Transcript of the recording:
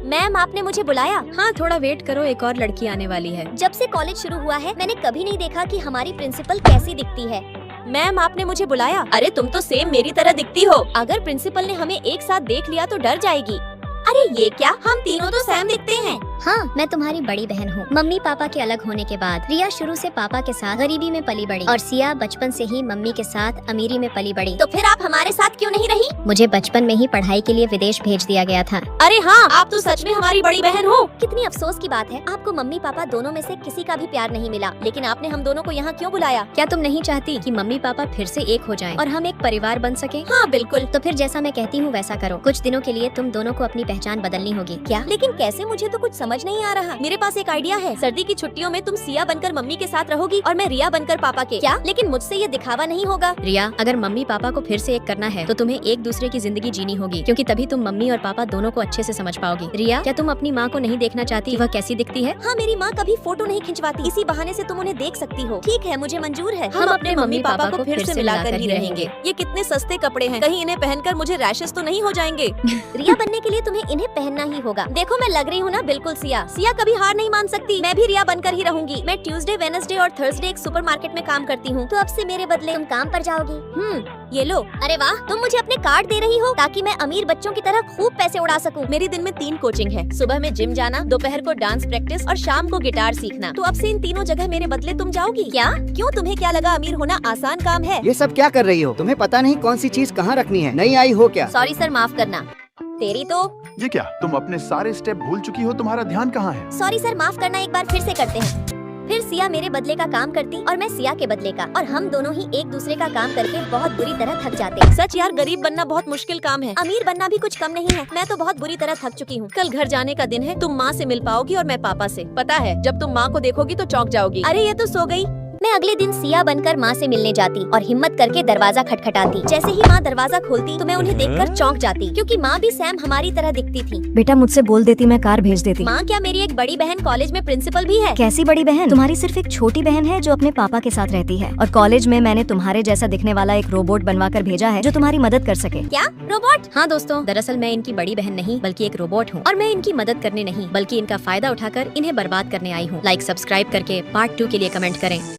Ma'am आपने मुझे बुलाया? हाँ थोड़ा वेट करो, एक और लड़की आने वाली है। जब से कॉलेज शुरू हुआ है मैंने कभी नहीं देखा कि हमारी प्रिंसिपल कैसी दिखती है। मैम आपने मुझे बुलाया? अरे तुम तो सेम मेरी तरह दिखती हो। अगर प्रिंसिपल ने हमें एक साथ देख लिया तो डर जाएगी। अरे ये क्या, हम तीनों तो सेम दिखते हैं। हाँ मैं तुम्हारी बड़ी बहन हूँ। मम्मी पापा के अलग होने के बाद रिया शुरू से पापा के साथ गरीबी में पली बड़ी और सिया बचपन से ही मम्मी के साथ अमीरी में पली बड़ी। तो फिर आप हमारे साथ क्यों नहीं रही? मुझे बचपन में ही पढ़ाई के लिए विदेश भेज दिया गया था। अरे हाँ, आप तो सच में हमारी बड़ी बहन हो। कितनी अफसोस की बात है, आपको मम्मी पापा दोनों में से किसी का भी प्यार नहीं मिला, लेकिन आपने हम दोनों को यहाँ क्यों बुलाया? क्या तुम नहीं चाहती कि मम्मी पापा फिर से एक हो जाएं और हम एक परिवार बन सके? हाँ बिल्कुल। तो फिर जैसा मैं कहती हूँ वैसा करो। कुछ दिनों के लिए तुम दोनों को अपनी पहचान बदलनी होगी। क्या? लेकिन कैसे, मुझे तो कुछ समझ नहीं आ रहा। मेरे पास एक आइडिया है। सर्दी की छुट्टियों में तुम सिया बनकर मम्मी के साथ रहोगी और मैं रिया बनकर पापा के। क्या? लेकिन मुझसे ये दिखावा नहीं होगा। रिया अगर मम्मी पापा को फिर से एक करना है तो तुम्हें एक दूसरे की जिंदगी जीनी होगी, क्योंकि तभी तुम मम्मी और पापा दोनों को अच्छे से समझ पाओगी। रिया क्या तुम अपनी माँ को नहीं देखना चाहती, वह कैसी दिखती है? हाँ मेरी माँ कभी फोटो नहीं खिंचवाती, इसी बहाने से तुम उन्हें देख सकती हो। ठीक है मुझे मंजूर है। हम अपने मम्मी पापा को फिर से मिलाकर ही रहेंगे। ये कितने सस्ते कपड़े हैं, कहीं इन्हें पहनकर मुझे रैशेस तो नहीं हो जाएंगे? रिया बनने के लिए तुम्हें इन्हें पहनना ही होगा। देखो मैं लग रही हूँ ना बिल्कुल सिया। सिया कभी हार नहीं मान सकती। मैं भी रिया बनकर ही रहूंगी। मैं ट्यूसडे, वेडनेसडे और थर्सडे एक सुपरमार्केट में काम करती हूँ। तो अब से मेरे बदले तुम काम पर जाओगी? ये लो। अरे वाह, तुम मुझे अपने कार्ड दे रही हो ताकि मैं अमीर बच्चों की तरह खूब पैसे उड़ा सकूं। मेरी दिन में 3 कोचिंग है। सुबह में जिम जाना, दोपहर को डांस प्रैक्टिस और शाम को गिटार सीखना। तो अब से इन तीनों जगह मेरे बदले तुम जाओगी क्या? क्यों, तुम्हें क्या लगा अमीर होना आसान काम है? ये सब क्या कर रही हो? तुम्हें पता नहीं कौन सी चीज कहाँ रखनी है? नहीं आई हो क्या? सॉरी सर, माफ करना। तेरी तो। ये क्या, तुम अपने सारे स्टेप भूल चुकी हो? तुम्हारा ध्यान कहाँ है? सॉरी सर, माफ करना, एक बार फिर से करते हैं। फिर सिया मेरे बदले का काम करती और मैं सिया के बदले का, और हम दोनों ही एक दूसरे का काम करके बहुत बुरी तरह थक जाते। सच यार, गरीब बनना बहुत मुश्किल काम है। अमीर बनना भी कुछ कम नहीं है। मैं तो बहुत बुरी तरह थक चुकी हूँ। कल घर जाने का दिन है, तुम माँ से मिल पाओगी और मैं पापा से। पता है जब तुम माँ को देखोगी तो चौंक जाओगी। अरे ये तो सो गई। मैं अगले दिन सिया बनकर माँ से मिलने जाती और हिम्मत करके दरवाजा खटखटाती। जैसे ही माँ दरवाजा खोलती तो मैं उन्हें देखकर चौंक जाती, क्योंकि माँ भी सैम हमारी तरह दिखती थी। बेटा मुझसे बोल देती, मैं कार भेज देती। माँ क्या मेरी एक बड़ी बहन कॉलेज में प्रिंसिपल भी है? कैसी बड़ी बहन? तुम्हारी सिर्फ एक छोटी बहन है जो अपने पापा के साथ रहती है, और कॉलेज में मैंने तुम्हारे जैसा दिखने वाला एक रोबोट बनवा कर भेजा है जो तुम्हारी मदद कर सके। क्या रोबोट? हाँ दोस्तों, दरअसल मैं इनकी बड़ी बहन नहीं बल्कि एक रोबोट हूँ, और मैं इनकी मदद करने नहीं बल्कि इनका फायदा उठाकर इन्हें बर्बाद करने आई हूँ। लाइक सब्सक्राइब करके पार्ट 2 के लिए कमेंट करें।